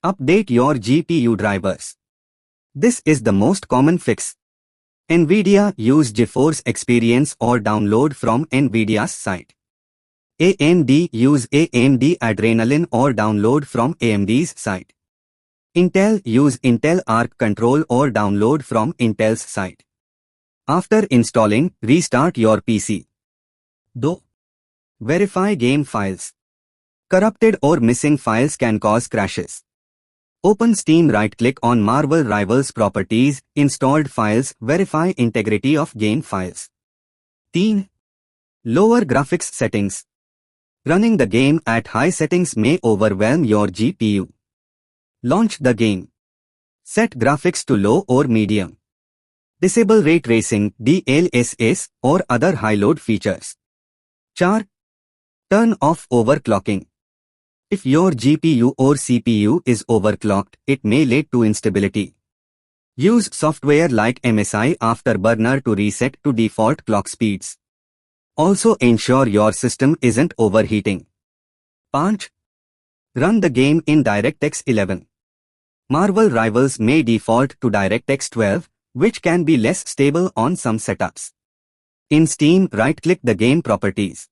Update your GPU drivers. This is the most common fix. NVIDIA use GeForce Experience or download from NVIDIA's site. AMD use AMD Adrenalin or download from AMD's site. Intel use Intel Arc Control or download from Intel's site. After installing, restart your PC. Do verify game files. Corrupted or missing files can cause crashes. Open Steam, right-click on Marvel Rivals properties, installed files, verify integrity of game files. 3. Lower graphics settings. Running the game at high settings may overwhelm your GPU. Launch the game. Set graphics to low or medium. Disable ray tracing, DLSS, or other high-load features. 4. Turn off overclocking. If your GPU or CPU is overclocked, it may lead to instability. Use software like MSI Afterburner to reset to default clock speeds. Also ensure your system isn't overheating. 5. Run the game in DirectX 11. Marvel Rivals may default to DirectX 12, which can be less stable on some setups. In Steam, right-click the game properties.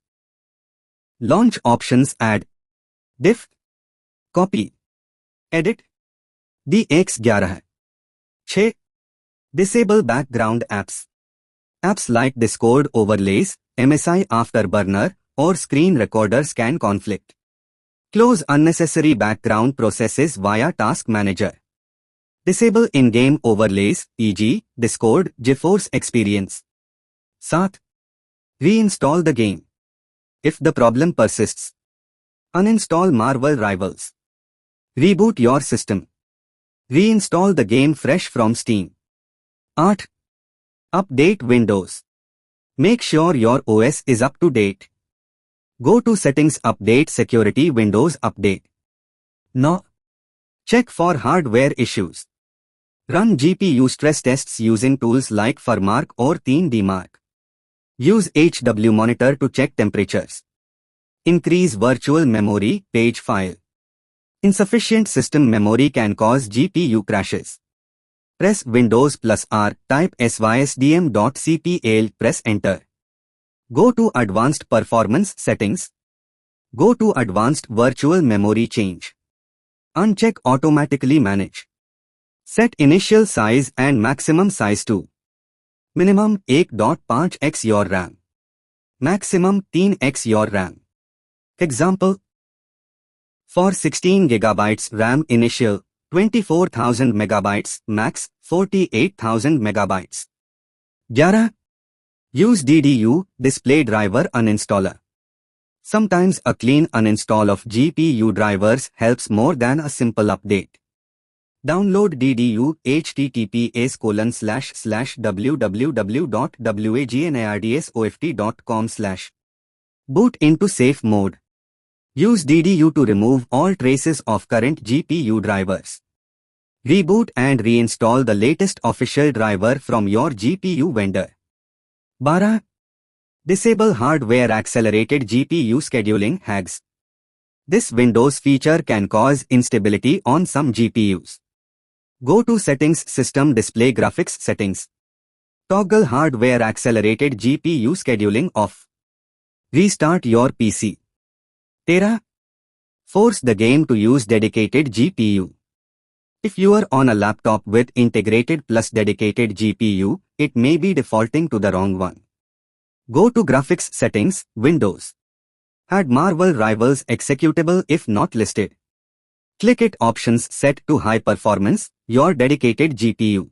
Launch options, add diff, copy, edit, DX11. 6. Disable background apps. Apps like Discord overlays, MSI Afterburner, or screen recorders can conflict. Close unnecessary background processes via Task Manager. Disable in-game overlays, e.g., Discord, GeForce Experience. 7. Reinstall the game. If the problem persists, uninstall Marvel Rivals. Reboot your system. Reinstall the game fresh from Steam. 8. Update Windows. Make sure your OS is up to date. Go to Settings, Update Security, Windows Update. 9. Check for hardware issues. Run GPU stress tests using tools like Furmark or 3DMark. Use HW Monitor to check temperatures. Increase virtual memory, page file. Insufficient system memory can cause GPU crashes. Press Windows plus R, type sysdm.cpl, press Enter. Go to Advanced Performance Settings. Go to Advanced Virtual Memory Change. Uncheck Automatically Manage. Set initial size and maximum size to minimum 1.5x your RAM. Maximum 3x your RAM. Example: for 16 GB RAM initial, 24,000 MB, max 48,000 MB. 11. Use DDU, Display Driver Uninstaller. Sometimes a clean uninstall of GPU drivers helps more than a simple update. Download DDU, https://www.wagnardsoft.com/. Boot into safe mode. Use DDU to remove all traces of current GPU drivers. Reboot and reinstall the latest official driver from your GPU vendor. 12. Disable Hardware Accelerated GPU Scheduling (HAGs). This Windows feature can cause instability on some GPUs. Go to Settings, System Display Graphics Settings. Toggle Hardware Accelerated GPU Scheduling off. Restart your PC. 13. Force the game to use dedicated GPU. If you are on a laptop with integrated plus dedicated GPU, it may be defaulting to the wrong one. Go to Graphics Settings, Windows. Add Marvel Rivals executable if not listed. Click it Options set to High Performance, your dedicated GPU.